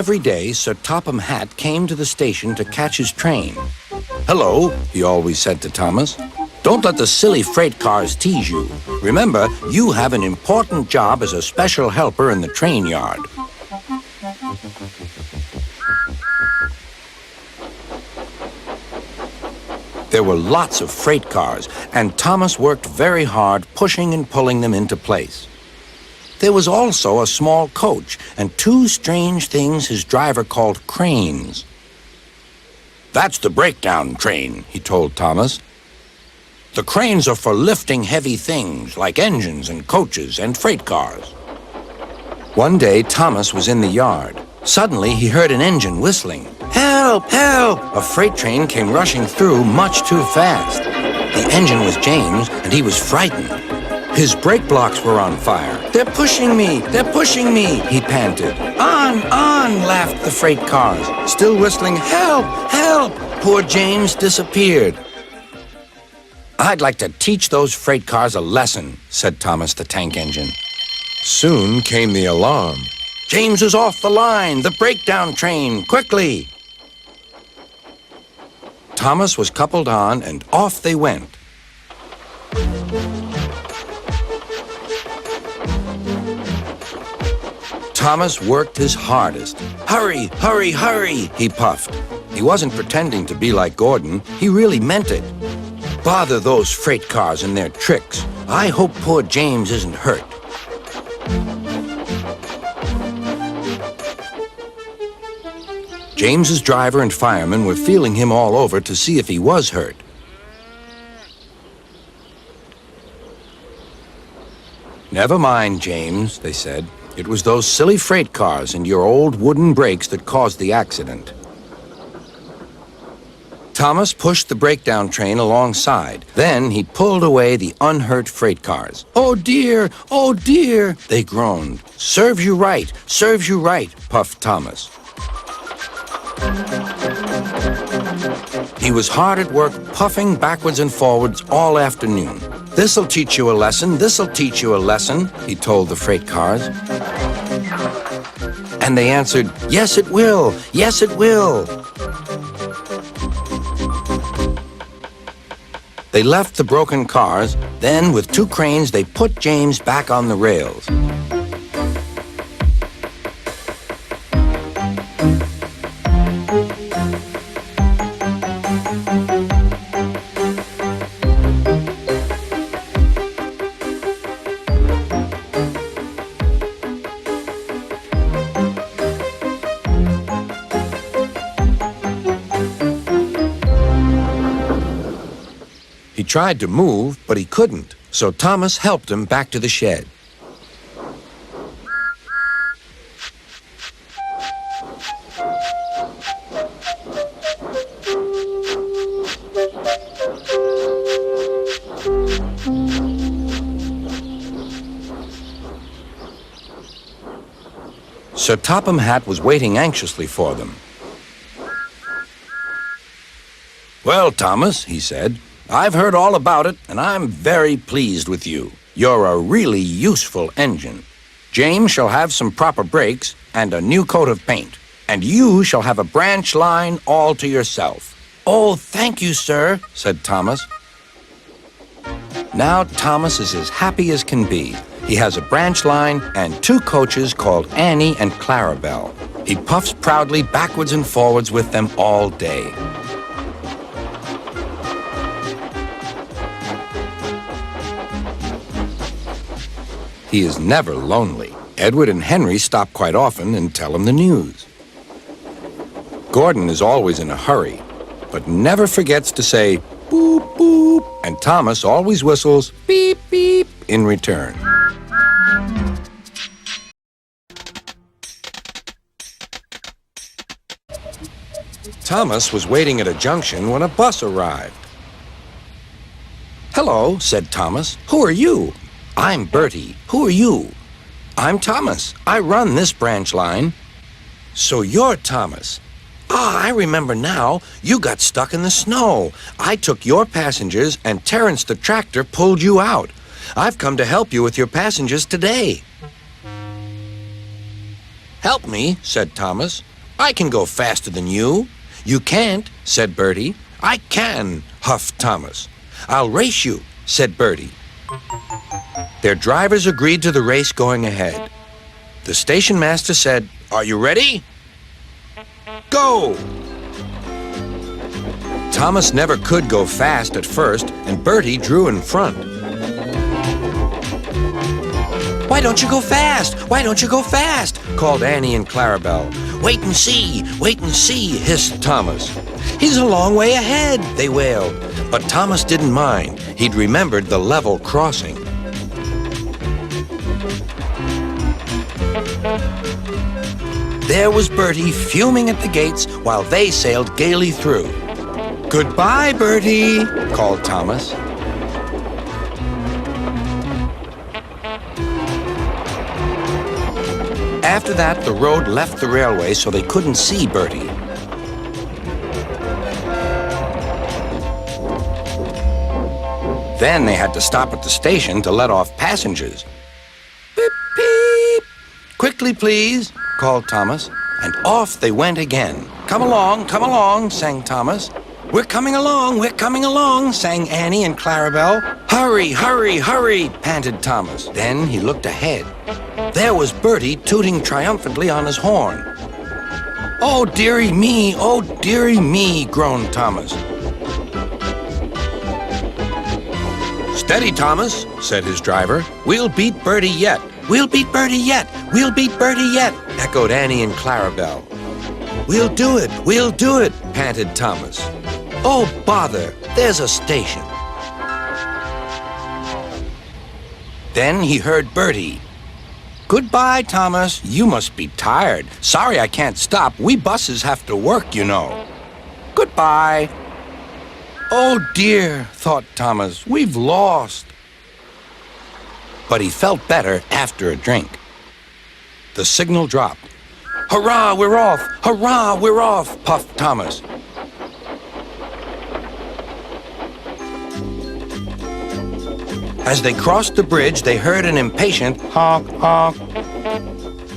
Every day, Sir Topham Hatt came to the station to catch his train. "Hello," he always said to Thomas. "Don't let the silly freight cars tease you. Remember, you have an important job as a special helper in the train yard." There were lots of freight cars, and Thomas worked very hard pushing and pulling them into place. There was also a small coach and two strange things his driver called cranes. "That's the breakdown train," he told Thomas. "The cranes are for lifting heavy things like engines and coaches and freight cars." One day, Thomas was in the yard. Suddenly, he heard an engine whistling. "Help! Help!" A freight train came rushing through much too fast. The engine was James, and he was frightened. His brake blocks were on fire. "They're pushing me! They're pushing me!" he panted. "On! On!" laughed the freight cars, still whistling, "Help! Help!" Poor James disappeared. "I'd like to teach those freight cars a lesson," said Thomas the tank engine. Soon came the alarm. "James is off the line! The breakdown train! Quickly!" Thomas was coupled on, and off they went. Thomas worked his hardest. "Hurry, hurry, hurry," he puffed. He wasn't pretending to be like Gordon. He really meant it. "Bother those freight cars and their tricks. I hope poor James isn't hurt." James's driver and firemen were feeling him all over to see if he was hurt. "Never mind, James," they said. "It was those silly freight cars and your old wooden brakes that caused the accident." Thomas pushed the breakdown train alongside. Then he pulled away the unhurt freight cars. "Oh dear! Oh dear!" they groaned. "Serves you right! Serves you right!" puffed Thomas. He was hard at work, puffing backwards and forwards all afternoon. "This'll teach you a lesson, this'll teach you a lesson," he told the freight cars. And they answered, "Yes, it will, yes, it will." They left the broken cars. Then, with two cranes, they put James back on the rails. He tried to move, but he couldn't, so Thomas helped him back to the shed. Sir Topham Hatt was waiting anxiously for them. "Well, Thomas," he said, "I've heard all about it, and I'm very pleased with you. You're a really useful engine. James shall have some proper brakes and a new coat of paint, and you shall have a branch line all to yourself." "Oh, thank you, sir," said Thomas. Now Thomas is as happy as can be. He has a branch line and two coaches called Annie and Clarabel. He puffs proudly backwards and forwards with them all day. He is never lonely. Edward and Henry stop quite often and tell him the news. Gordon is always in a hurry, but never forgets to say, "Boop, boop," and Thomas always whistles, "Beep, beep," in return. Thomas was waiting at a junction when a bus arrived. "Hello," said Thomas. "Who are you?" "I'm Bertie. Who are you?" "I'm Thomas. I run this branch line." "So you're Thomas. Ah, I remember now. You got stuck in the snow. I took your passengers, and Terence the tractor pulled you out. I've come to help you with your passengers today." "Help me," said Thomas. I can go faster than you." "You can't," said Bertie. "I can," huffed Thomas. "I'll race you," said Bertie. Their drivers agreed to the race going ahead. The station master said, "Are you ready? Go!" Thomas never could go fast at first, and Bertie drew in front. "Why don't you go fast? Why don't you go fast?" called Annie and Clarabel. Wait and see," hissed Thomas. "He's a long way ahead," they wailed. But Thomas didn't mind. He'd remembered the level crossing. There was Bertie fuming at the gates while they sailed gaily through. "Goodbye, Bertie," called Thomas. After that, the road left the railway so they couldn't see Bertie. Then they had to stop at the station to let off passengers. "Beep, beep. Quickly, please," called Thomas, and off they went again. Come along," sang Thomas. We're coming along," sang Annie and Clarabel. Hurry, hurry, hurry," panted Thomas. Then he looked ahead. There was Bertie tooting triumphantly on his horn. Oh, dearie me," groaned Thomas. "Steady, Thomas," said his driver. "We'll beat Bertie yet. We'll beat Bertie yet. We'll beat Bertie yet," echoed Annie and Clarabel. We'll do it," panted Thomas. "Oh, bother, there's a station." Then he heard Bertie. "Goodbye, Thomas. You must be tired. Sorry I can't stop. We buses have to work, you know. Goodbye." "Oh, dear," thought Thomas. "We've lost." But he felt better after a drink. The signal dropped. "Hurrah, we're off! Hurrah, we're off!" puffed Thomas. As they crossed the bridge, they heard an impatient honk, honk.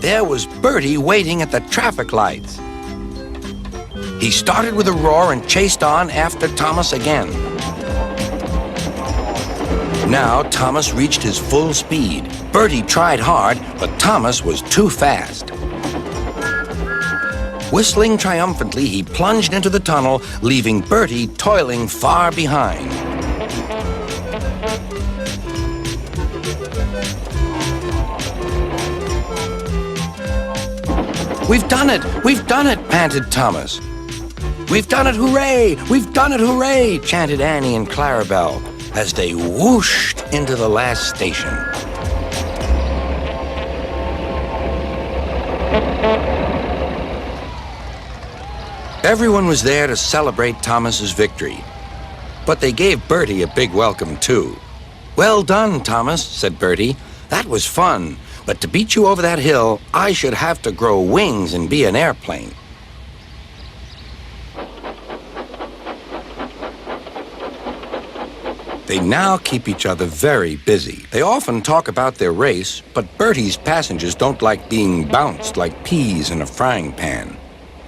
There was Bertie waiting at the traffic lights. He started with a roar and chased on after Thomas again. Now Thomas reached his full speed. Bertie tried hard, but Thomas was too fast. Whistling triumphantly, he plunged into the tunnel, leaving Bertie toiling far behind. We've done it, panted Thomas. "We've done it, hooray! We've done it, hooray!" chanted Annie and Clarabel as they whooshed into the last station. Everyone was there to celebrate Thomas's victory, but they gave Bertie a big welcome too. "Well done, Thomas," said Bertie. "That was fun. But to beat you over that hill, I should have to grow wings and be an airplane." They now keep each other very busy. They often talk about their race, but Bertie's passengers don't like being bounced like peas in a frying pan.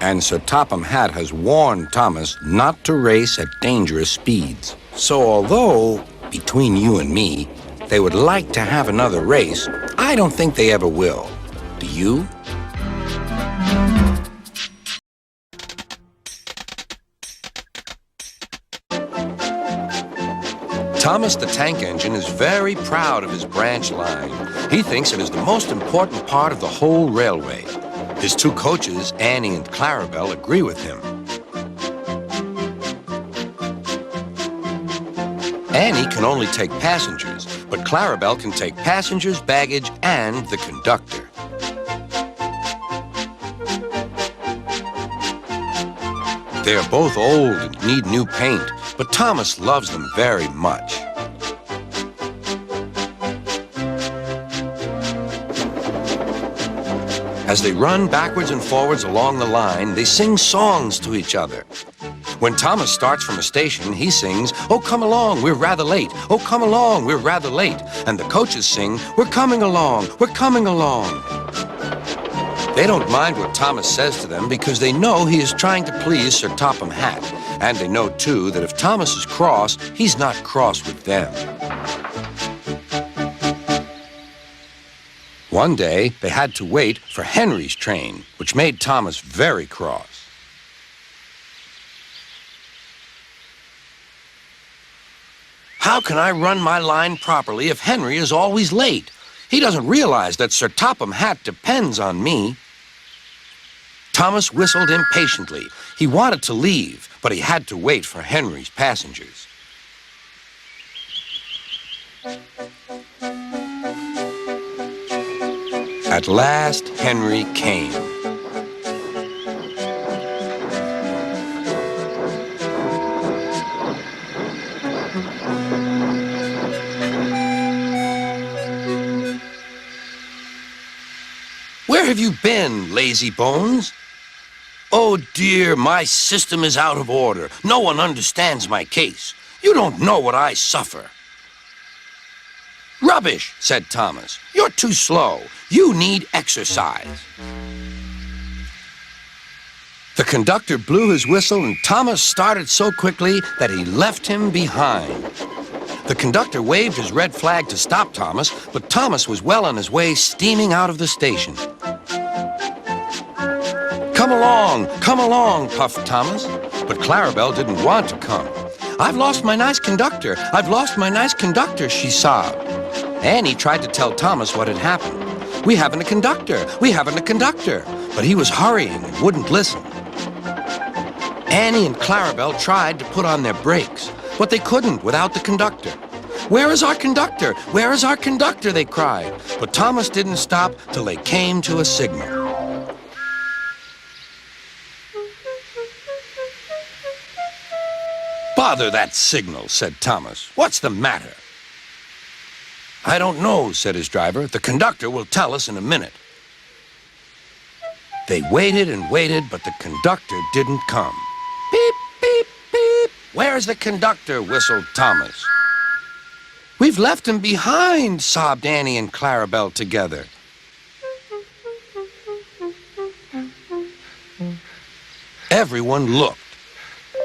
And Sir Topham Hatt has warned Thomas not to race at dangerous speeds. So although, between you and me, they would like to have another race, I don't think they ever will. Do you? Thomas the Tank Engine is very proud of his branch line. He thinks it is the most important part of the whole railway. His two coaches, Annie and Clarabel, agree with him. Annie can only take passengers, but Clarabel can take passengers, baggage, and the conductor. They are both old and need new paint, but Thomas loves them very much. As they run backwards and forwards along the line, they sing songs to each other. When Thomas starts from a station, he sings, "Oh, come along, we're rather late. Oh, come along, we're rather late." And the coaches sing, "We're coming along, we're coming along." They don't mind what Thomas says to them because they know he is trying to please Sir Topham Hatt. And they know, too, that if Thomas is cross, he's not cross with them. One day, they had to wait for Henry's train, which made Thomas very cross. How can I run my line properly if Henry is always late? He doesn't realize that Sir Topham Hatt depends on me. Thomas whistled impatiently. He wanted to leave, but he had to wait for Henry's passengers. At last, Henry came. Where have you been, lazy bones? Oh dear, my system is out of order. No one understands my case. You don't know what I suffer. Rubbish, said Thomas. You're too slow. You need exercise. The conductor blew his whistle and Thomas started so quickly that he left him behind. The conductor waved his red flag to stop Thomas, but Thomas was well on his way, steaming out of the station. Come along, puffed Thomas. But Clarabel didn't want to come. I've lost my nice conductor. I've lost my nice conductor, she sobbed. Annie tried to tell Thomas what had happened. We haven't a conductor. We haven't a conductor. But he was hurrying and wouldn't listen. Annie and Clarabel tried to put on their brakes, but they couldn't without the conductor. Where is our conductor? Where is our conductor? They cried. But Thomas didn't stop till they came to a signal. Bother that signal, said Thomas. What's the matter? I don't know, said his driver. The conductor will tell us in a minute. They waited and waited, but the conductor didn't come. Beep, beep, beep. Where's the conductor? Whistled Thomas. We've left him behind, sobbed Annie and Clarabel together. Everyone looked.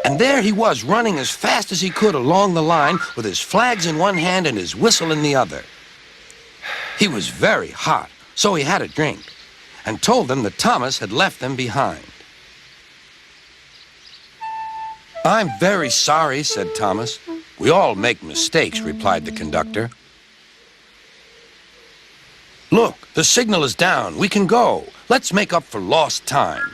And there he was, running as fast as he could along the line with his flags in one hand and his whistle in the other. He was very hot, so he had a drink, and told them that Thomas had left them behind. I'm very sorry, said Thomas. We all make mistakes, replied the conductor. Look, the signal is down. We can go. Let's make up for lost time.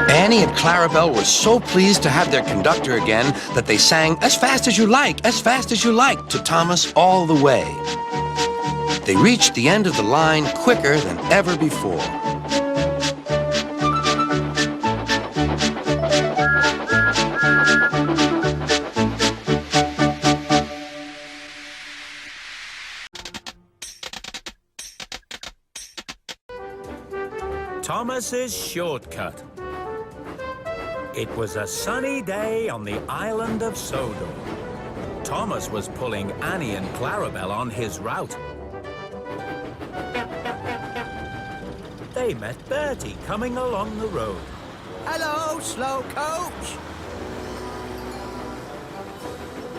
Annie and Clarabel were so pleased to have their conductor again that they sang as fast as you like to Thomas all the way. They reached the end of the line quicker than ever before. Thomas's shortcut. It was a sunny day on the island of Sodor. Thomas was pulling Annie and Clarabel on his route. They met Bertie coming along the road. Hello, slow coach.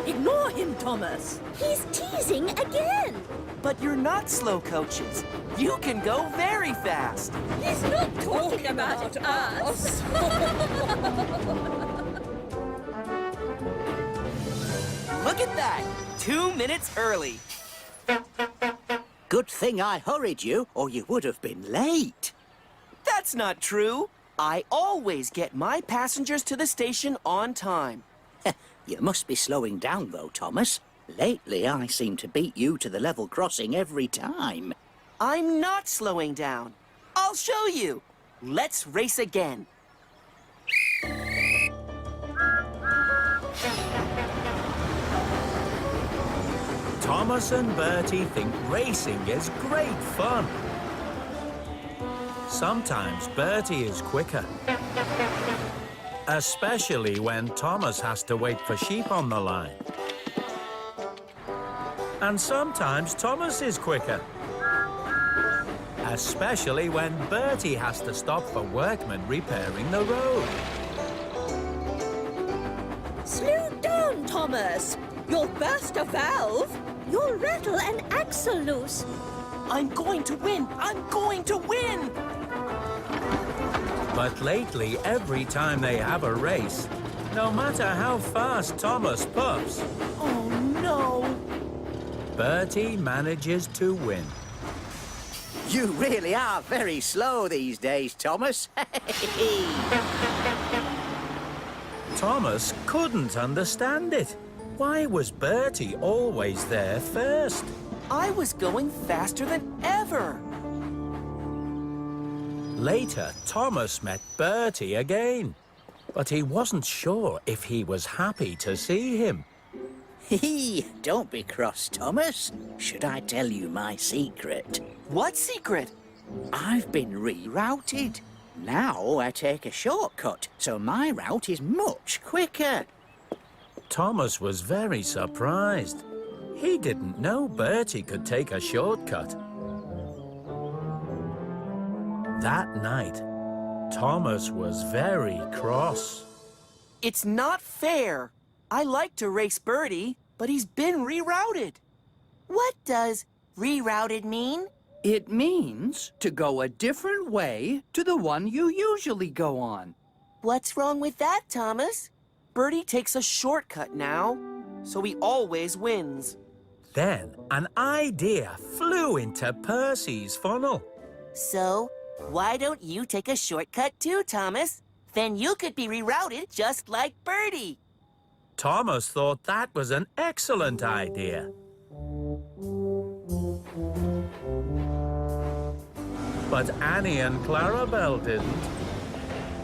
Ignore him, Thomas. He's teasing again. But you're not slow coaches. You can go very fast. He's not talking about us. Look at that. 2 minutes early. Good thing I hurried you, or you would have been late. That's not true. I always get my passengers to the station on time. You must be slowing down, though, Thomas. Lately, I seem to beat you to the level crossing every time. I'm not slowing down. I'll show you. Let's race again. Thomas and Bertie think racing is great fun. Sometimes Bertie is quicker. especially when Thomas has to wait for sheep on the line. And sometimes Thomas is quicker, especially when Bertie has to stop for workmen repairing the road. Slow down, Thomas. You'll burst a valve. You'll rattle an axle loose. I'm going to win! I'm going to win! But lately, every time they have a race, no matter how fast Thomas puffs, Oh, no! Bertie manages to win. You really are very slow these days, Thomas. Thomas couldn't understand it. Why was Bertie always there first? I was going faster than ever! Later, Thomas met Bertie again, but he wasn't sure if he was happy to see him. Don't be cross, Thomas. Should I tell you my secret? What secret? I've been rerouted. Now I take a shortcut, so my route is much quicker. Thomas was very surprised. He didn't know Bertie could take a shortcut. That night, Thomas was very cross. It's not fair. I like to race Bertie, but he's been rerouted. What does rerouted mean? It means to go a different way to the one you usually go on. What's wrong with that, Thomas? Bertie takes a shortcut now, so he always wins. Then an idea flew into Percy's funnel. So, why don't you take a shortcut too, Thomas? Then you could be rerouted just like Bertie. Thomas thought that was an excellent idea. But Annie and Clarabel didn't.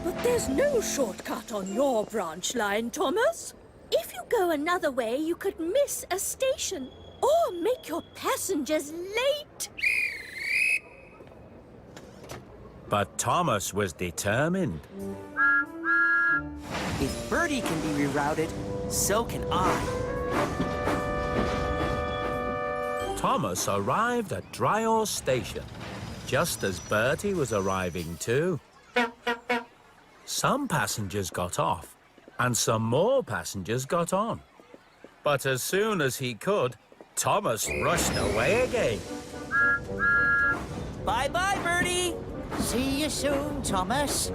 But there's no shortcut on your branch line, Thomas. If you go another way, you could miss a station or make your passengers late. But Thomas was determined. If Bertie can be rerouted, so can I. Thomas arrived at Dryall Station, just as Bertie was arriving too. Some passengers got off, and some more passengers got on. But as soon as he could, Thomas rushed away again. Bye-bye, Bertie! See you soon, Thomas.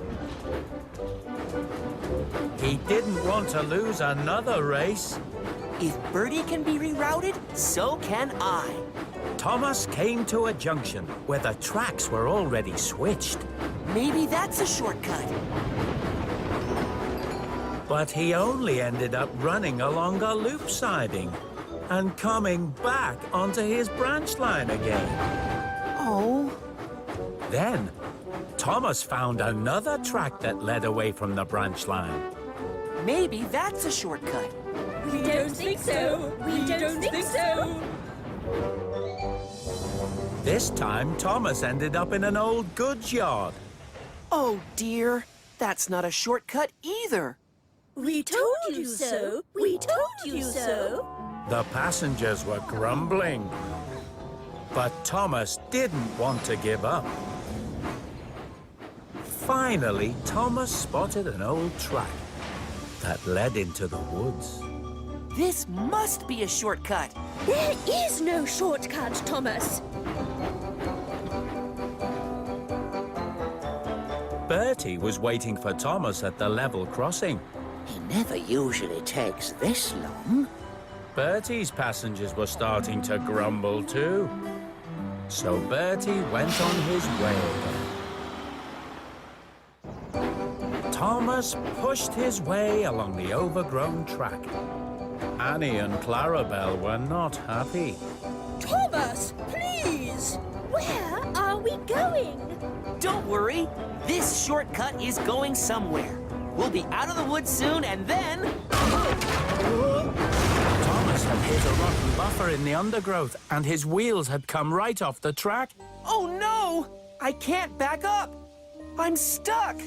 He didn't want to lose another race. If Bertie can be rerouted, so can I. Thomas came to a junction where the tracks were already switched. Maybe that's a shortcut. But he only ended up running along a loop siding and coming back onto his branch line again. Oh. Then, Thomas found another track that led away from the branch line. Maybe that's a shortcut. We don't think so. We don't think so. This time, Thomas ended up in an old goods yard. Oh, dear. That's not a shortcut either. We told you so. We told you so. The passengers were grumbling. But Thomas didn't want to give up. Finally, Thomas spotted an old track that led into the woods. This must be a shortcut. There is no shortcut, Thomas. Bertie was waiting for Thomas at the level crossing. He never usually takes this long. Bertie's passengers were starting to grumble too. So Bertie went on his way again. Thomas pushed his way along the overgrown track. Annie and Clarabel were not happy. Thomas, please! Where are we going? Don't worry. This shortcut is going somewhere. We'll be out of the woods soon, and then... Thomas had hit a rotten buffer in the undergrowth, and his wheels had come right off the track. Oh, no! I can't back up. I'm stuck.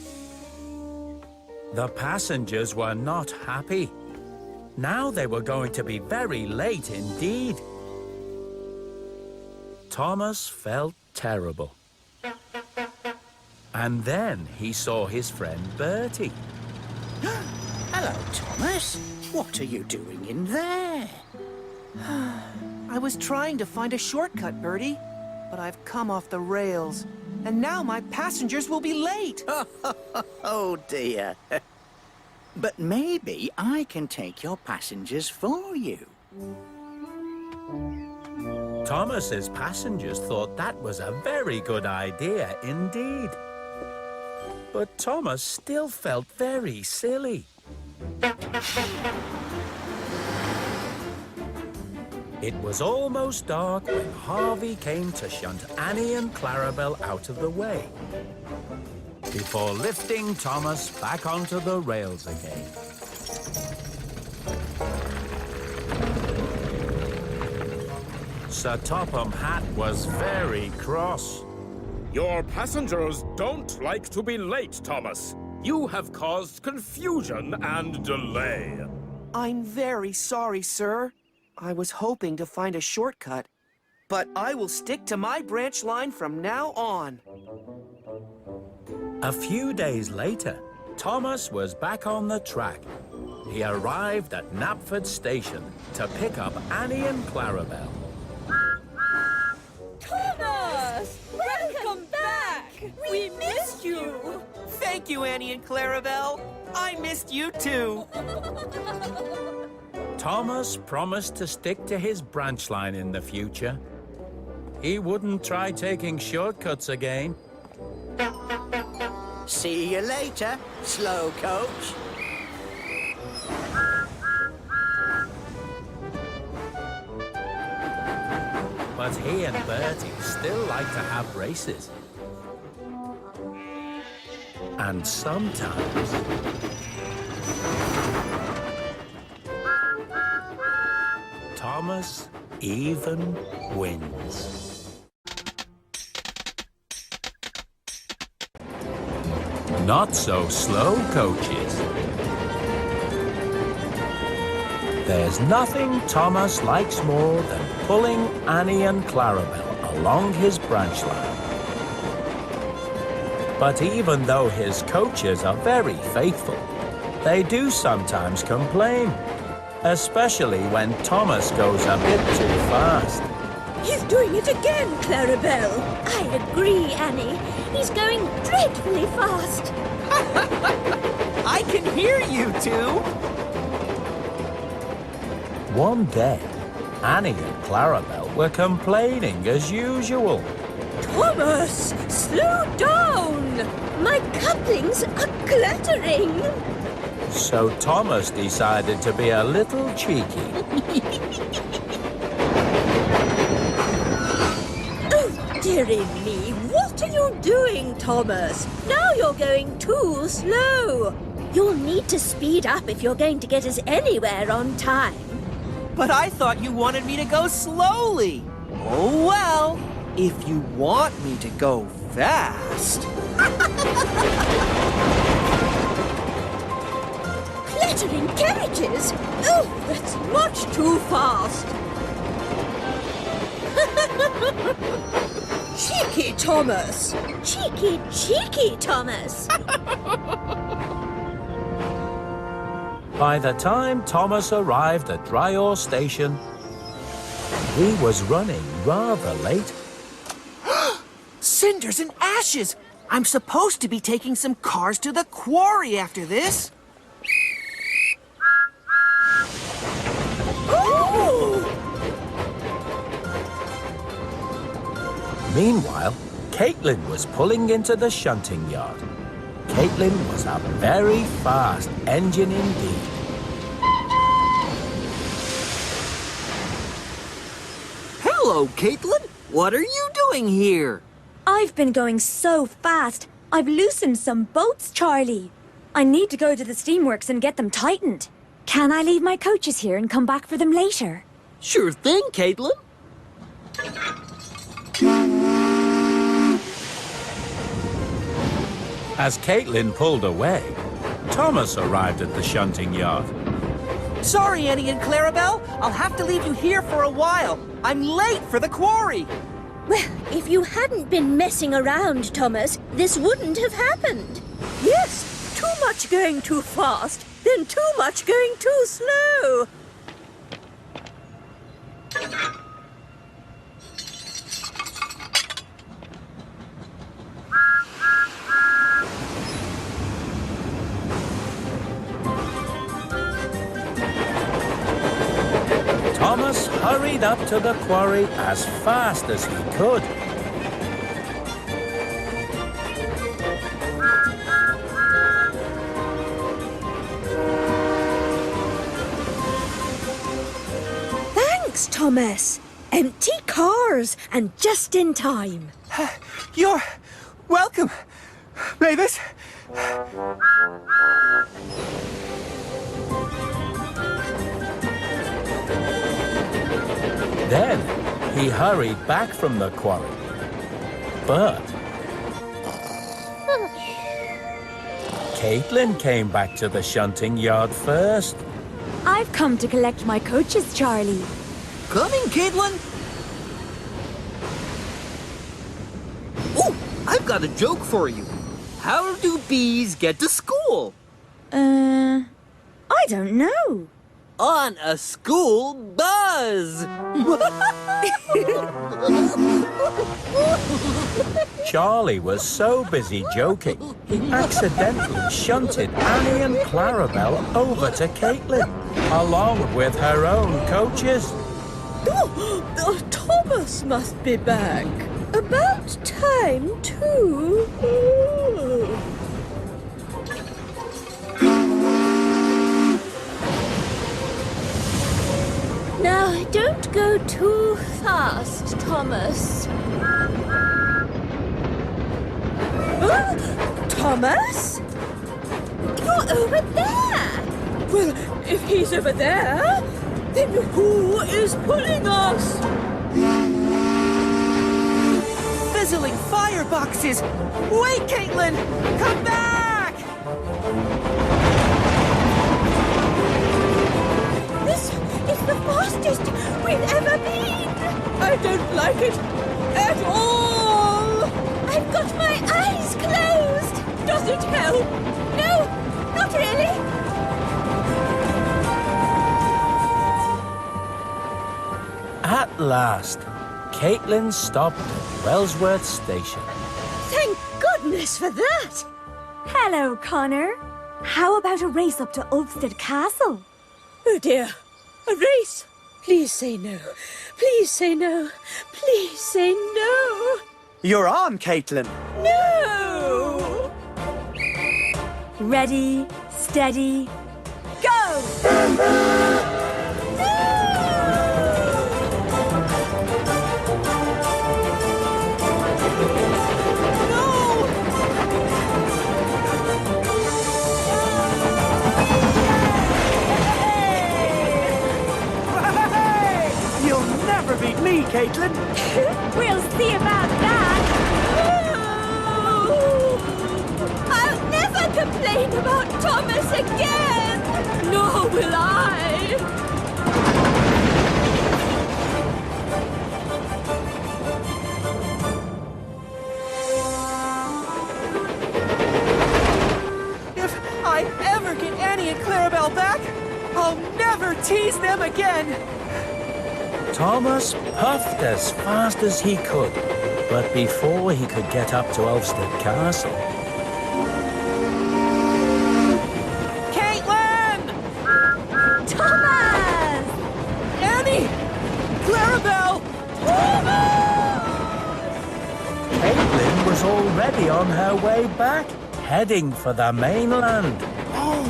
The passengers were not happy. Now they were going to be very late indeed. Thomas felt terrible. And then he saw his friend Bertie. Hello, Thomas. What are you doing in there? I was trying to find a shortcut, Bertie, but I've come off the rails. And now my passengers will be late. Oh, dear. But maybe I can take your passengers for you. Thomas's passengers thought that was a very good idea indeed. But Thomas still felt very silly. It was almost dark when Harvey came to shunt Annie and Clarabel out of the way, before lifting Thomas back onto the rails again. Sir Topham Hatt was very cross. Your passengers don't like to be late, Thomas. You have caused confusion and delay. I'm very sorry, sir. I was hoping to find a shortcut, but I will stick to my branch line from now on. A few days later, Thomas was back on the track. He arrived at Knapford Station to pick up Annie and Clarabel. Thomas! Welcome back! We missed you! Thank you, Annie and Clarabel. I missed you too. Thomas promised to stick to his branch line in the future. He wouldn't try taking shortcuts again. See you later, slow coach. But he and Bertie still like to have races. And sometimes Thomas even wins. Not so slow coaches. There's nothing Thomas likes more than pulling Annie and Clarabel along his branch line. But even though his coaches are very faithful, they do sometimes complain, especially when Thomas goes a bit too fast. He's doing it again, Clarabel. I agree, Annie. He's going dreadfully fast. I can hear you two. One day, Annie and Clarabel were complaining as usual. Thomas, slow down! My couplings are clattering. So Thomas decided to be a little cheeky. Oh, dearie me, what are you doing, Thomas? Now you're going too slow. You'll need to speed up if you're going to get us anywhere on time. But I thought you wanted me to go slowly. Oh, well, if you want me to go fast. Clattering carriages? Oh, that's much too fast. Cheeky Thomas. Cheeky Thomas. By the time Thomas arrived at Dryore Station, he was running rather late. Cinders and ashes! I'm supposed to be taking some cars to the quarry after this. Ooh! Meanwhile, Caitlin was pulling into the shunting yard. Caitlin was a very fast engine indeed. Hello, Caitlin. What are you doing here? I've been going so fast. I've loosened some boats, Charlie. I need to go to the steamworks and get them tightened. Can I leave my coaches here and come back for them later? Sure thing, Caitlin. As Caitlin pulled away, Thomas arrived at the shunting yard. Sorry, Annie and Clarabel. I'll have to leave you here for a while. I'm late for the quarry. Well, if you hadn't been messing around, Thomas, this wouldn't have happened. Yes, too much going too fast, then too much going too slow. Thomas hurried up to the quarry as fast as he could. Thanks, Thomas. Empty cars and just in time. You're welcome, Mavis. Then he hurried back from the quarry. But Caitlin came back to the shunting yard first. I've come to collect my coaches, Charlie. Coming, Caitlin. Oh, I've got a joke for you. How do bees get to school? I don't know. On a school buzz! Charlie was so busy joking, he accidentally shunted Annie and Clarabel over to Caitlin, along with her own coaches. Thomas must be back. About time, too. Now, don't go too fast, Thomas. Thomas? You're over there! Well, if he's over there, then who is pulling us? Fizzling fireboxes. Wait, Caitlin! Come back! This is the fastest we've ever been! I don't like it at all! I've got my eyes closed! Does it help? No, not really. At last, Caitlin stopped at Wellsworth Station. Thank goodness for that! Hello, Connor. How about a race up to Ulfstead Castle? Oh dear, a race! Please say no. Please say no. Please say no. You're on, Caitlin. No! Ready, steady, go! You'll never beat me, Caitlin. We'll see about that. I'll never complain about Thomas again! Nor will I! If I ever get Annie and Clarabel back, I'll never tease them again. Thomas puffed as fast as he could, but before he could get up to Ulfstead Castle, Caitlin! Thomas! Annie! Clarabel! Caitlin was already on her way back, heading for the mainland. Oh,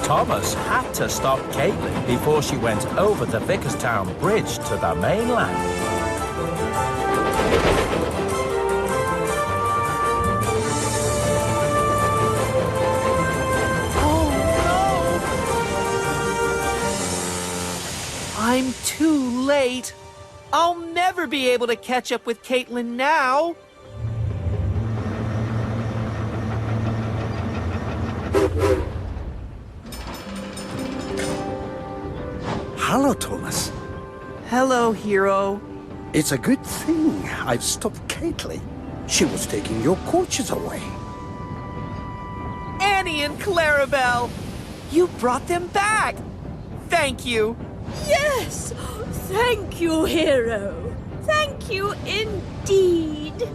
Thomas had to stop Caitlin before she went over the Vickerstown Bridge to the mainland. I'm too late. I'll never be able to catch up with Caitlin now. Hello, Thomas. Hello, hero. It's a good thing I've stopped Kately. She was taking your coaches away. Annie and Clarabel! You brought them back! Thank you! Yes! Thank you, hero. Thank you indeed.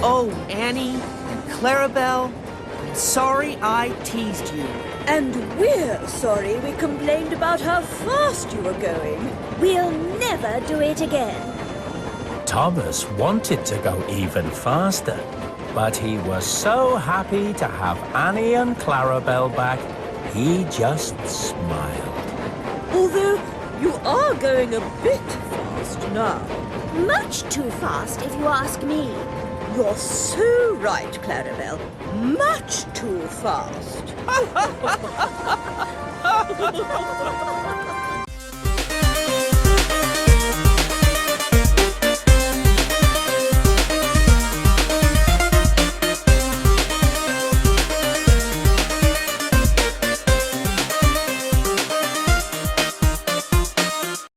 Oh, Annie and Clarabel, sorry I teased you. And we're sorry we complained about how fast you were going. We'll never do it again. Thomas wanted to go even faster, but he was so happy to have Annie and Clarabel back, he just smiled. Although you are going a bit fast now. Much too fast, if you ask me. You're so right, Clarabel. Much too fast.